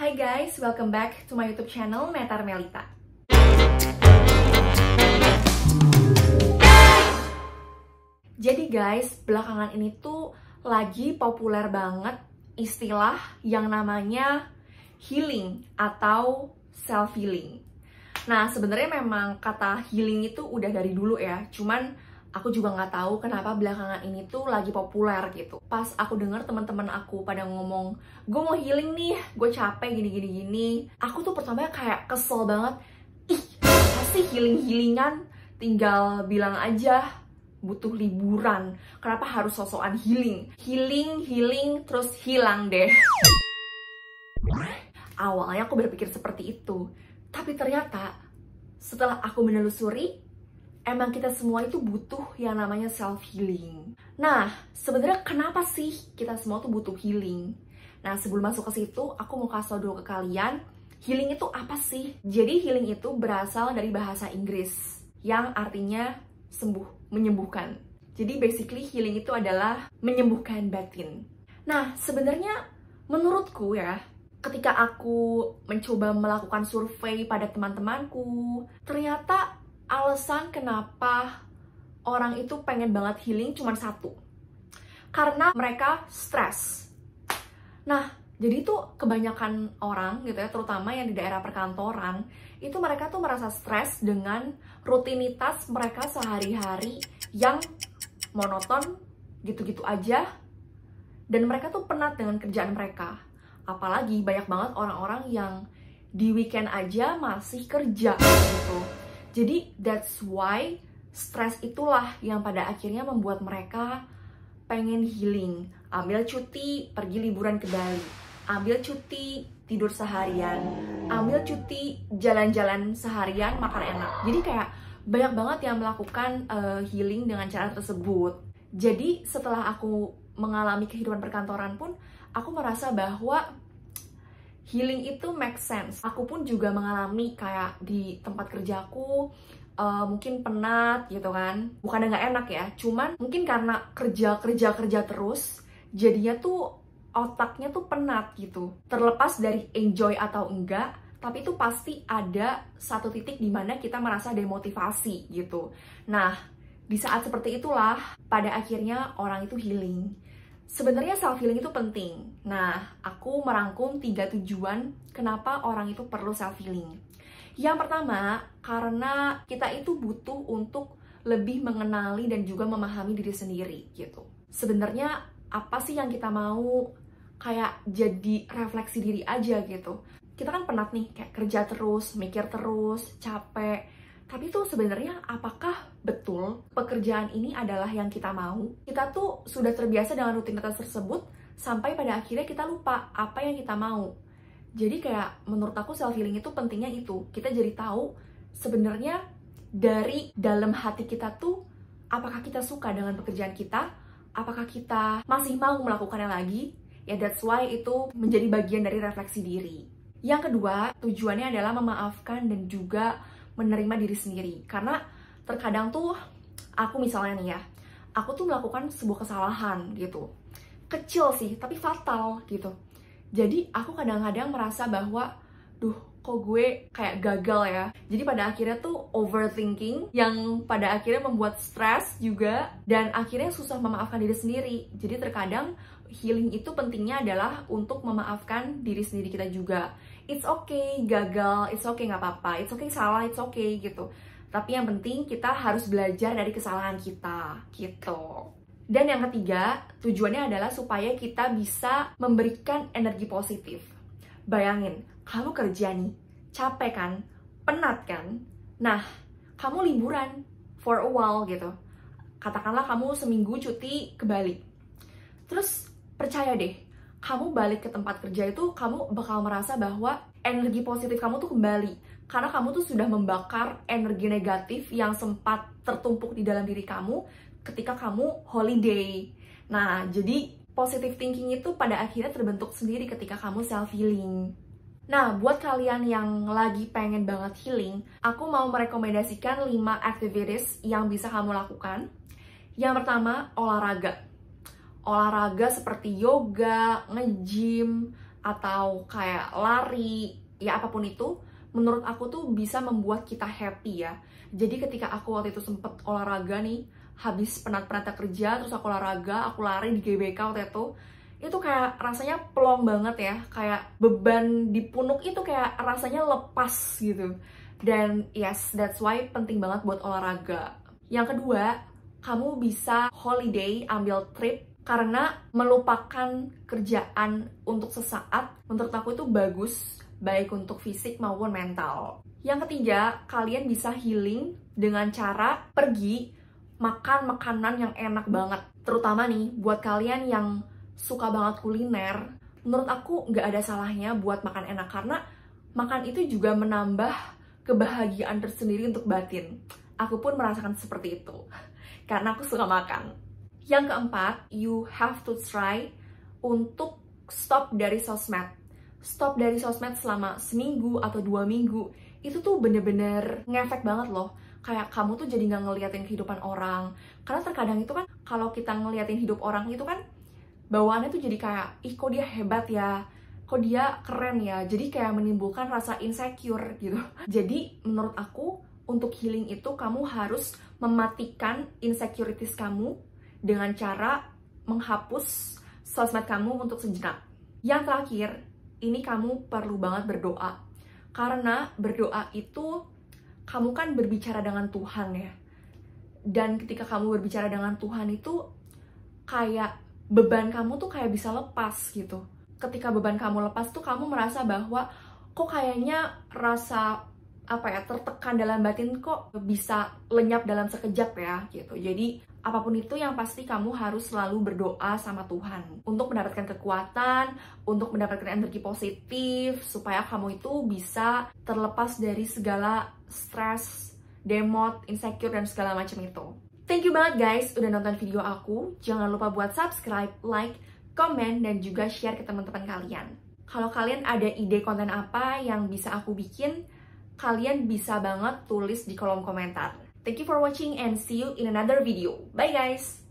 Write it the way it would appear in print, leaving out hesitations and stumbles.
Hai guys, welcome back to my YouTube channel Metar Melita. Jadi guys, belakangan ini tuh lagi populer banget istilah yang namanya healing atau self healing. Nah, sebenarnya memang kata healing itu udah dari dulu ya, cuman aku juga nggak tahu kenapa belakangan ini tuh lagi populer gitu. Pas aku denger teman-teman aku pada ngomong, gue mau healing nih, gue capek gini. Aku tuh pertama kayak kesel banget. Ih, apa sih healing-healingan? Tinggal bilang aja butuh liburan. Kenapa harus sosokan healing? Healing, terus hilang deh. Awalnya aku berpikir seperti itu. Tapi ternyata setelah aku menelusuri, emang kita semua itu butuh yang namanya self-healing. Nah, sebenarnya kenapa sih kita semua tuh butuh healing? Nah, sebelum masuk ke situ, aku mau kasih tau dulu ke kalian, healing itu apa sih? Jadi healing itu berasal dari bahasa Inggris, yang artinya sembuh, menyembuhkan. Jadi basically healing itu adalah menyembuhkan batin. Nah, sebenarnya menurutku ya, ketika aku mencoba melakukan survei pada teman-temanku, ternyata alasan kenapa orang itu pengen banget healing cuma satu. Karena mereka stres. Nah, jadi tuh kebanyakan orang gitu ya, terutama yang di daerah perkantoran, itu mereka tuh merasa stres dengan rutinitas mereka sehari-hari yang monoton, gitu-gitu aja. Dan mereka tuh penat dengan kerjaan mereka. Apalagi banyak banget orang-orang yang di weekend aja masih kerja gitu. Jadi that's why stres itulah yang pada akhirnya membuat mereka pengen healing. Ambil cuti, pergi liburan ke Bali. Ambil cuti, tidur seharian. Ambil cuti, jalan-jalan seharian, makan enak. Jadi kayak banyak banget yang melakukan healing dengan cara tersebut. Jadi setelah aku mengalami kehidupan perkantoran pun, aku merasa bahwa healing itu make sense. Aku pun juga mengalami kayak di tempat kerjaku, mungkin penat gitu kan. Bukannya nggak enak ya, cuman mungkin karena kerja terus, jadinya tuh otaknya tuh penat gitu. Terlepas dari enjoy atau enggak, tapi itu pasti ada satu titik di mana kita merasa demotivasi gitu. Nah, di saat seperti itulah pada akhirnya orang itu healing. Sebenarnya self-healing itu penting. Nah, aku merangkum 3 tujuan kenapa orang itu perlu self-healing. Yang pertama, karena kita itu butuh untuk lebih mengenali dan juga memahami diri sendiri gitu. Sebenarnya apa sih yang kita mau? Kayak jadi refleksi diri aja gitu. Kita kan penat nih, kayak kerja terus, mikir terus, capek. Tapi tuh sebenarnya apakah betul pekerjaan ini adalah yang kita mau? Kita tuh sudah terbiasa dengan rutinitas tersebut sampai pada akhirnya kita lupa apa yang kita mau. Jadi kayak menurut aku self healing itu pentingnya itu. Kita jadi tahu sebenarnya dari dalam hati kita tuh apakah kita suka dengan pekerjaan kita? Apakah kita masih mau melakukannya lagi? Ya that's why itu menjadi bagian dari refleksi diri. Yang kedua, tujuannya adalah memaafkan dan juga menerima diri sendiri. Karena terkadang tuh aku misalnya nih ya, aku tuh melakukan sebuah kesalahan gitu, kecil sih tapi fatal gitu. Jadi aku kadang-kadang merasa bahwa duh, kok gue kayak gagal ya. Jadi pada akhirnya tuh overthinking yang pada akhirnya membuat stres juga, dan akhirnya susah memaafkan diri sendiri. Jadi terkadang healing itu pentingnya adalah untuk memaafkan diri sendiri kita juga. It's okay gagal, it's okay nggak apa-apa, it's okay salah, it's okay gitu. Tapi yang penting kita harus belajar dari kesalahan kita gitu. Dan yang ketiga, tujuannya adalah supaya kita bisa memberikan energi positif. Bayangin, kamu kerja nih, capek kan, penat kan? Nah, kamu liburan for a while gitu. Katakanlah kamu seminggu cuti ke Bali. Terus percaya deh, kamu balik ke tempat kerja itu, kamu bakal merasa bahwa energi positif kamu tuh kembali. Karena kamu tuh sudah membakar energi negatif yang sempat tertumpuk di dalam diri kamu ketika kamu holiday. Nah, jadi positive thinking itu pada akhirnya terbentuk sendiri ketika kamu self-healing. Nah, buat kalian yang lagi pengen banget healing, aku mau merekomendasikan 5 activities yang bisa kamu lakukan. Yang pertama, olahraga. Olahraga seperti yoga, nge-gym, atau kayak lari, ya apapun itu, menurut aku tuh bisa membuat kita happy ya. Jadi ketika aku waktu itu sempet olahraga nih, habis penat-penatnya kerja, terus aku olahraga, aku lari di GBK waktu itu kayak rasanya plong banget ya, kayak beban di punuk itu kayak rasanya lepas gitu. Dan yes, that's why penting banget buat olahraga. Yang kedua, kamu bisa holiday, ambil trip, karena melupakan kerjaan untuk sesaat, menurut aku itu bagus, baik untuk fisik maupun mental. Yang ketiga, kalian bisa healing dengan cara pergi makan makanan yang enak banget. Terutama nih, buat kalian yang suka banget kuliner, menurut aku nggak ada salahnya buat makan enak, karena makan itu juga menambah kebahagiaan tersendiri untuk batin. Aku pun merasakan seperti itu, karena aku suka makan. Yang keempat, you have to try untuk stop dari sosmed. Stop dari sosmed selama seminggu atau 2 minggu. Itu tuh bener-bener ngefek banget loh. Kayak kamu tuh jadi nggak ngeliatin kehidupan orang. Karena terkadang itu kan, kalau kita ngeliatin hidup orang itu kan, bawaannya tuh jadi kayak, ih kok dia hebat ya, kok dia keren ya. Jadi kayak menimbulkan rasa insecure gitu. Jadi menurut aku, untuk healing itu kamu harus mematikan insecurities kamu dengan cara menghapus sosmed kamu untuk sejenak. Yang terakhir, ini kamu perlu banget berdoa. Karena berdoa itu, kamu kan berbicara dengan Tuhan ya. Dan ketika kamu berbicara dengan Tuhan itu, kayak beban kamu tuh kayak bisa lepas gitu. Ketika beban kamu lepas tuh, kamu merasa bahwa kok kayaknya rasa tertekan dalam batin kok bisa lenyap dalam sekejap ya gitu. Jadi apapun itu, yang pasti kamu harus selalu berdoa sama Tuhan untuk mendapatkan kekuatan, untuk mendapatkan energi positif, supaya kamu itu bisa terlepas dari segala stres, demot, insecure, dan segala macam itu. Thank you banget guys udah nonton video aku. Jangan lupa buat subscribe, like, komen, dan juga share ke teman-teman kalian. Kalau kalian ada ide konten apa yang bisa aku bikin, kalian bisa banget tulis di kolom komentar. Thank you for watching and see you in another video. Bye guys!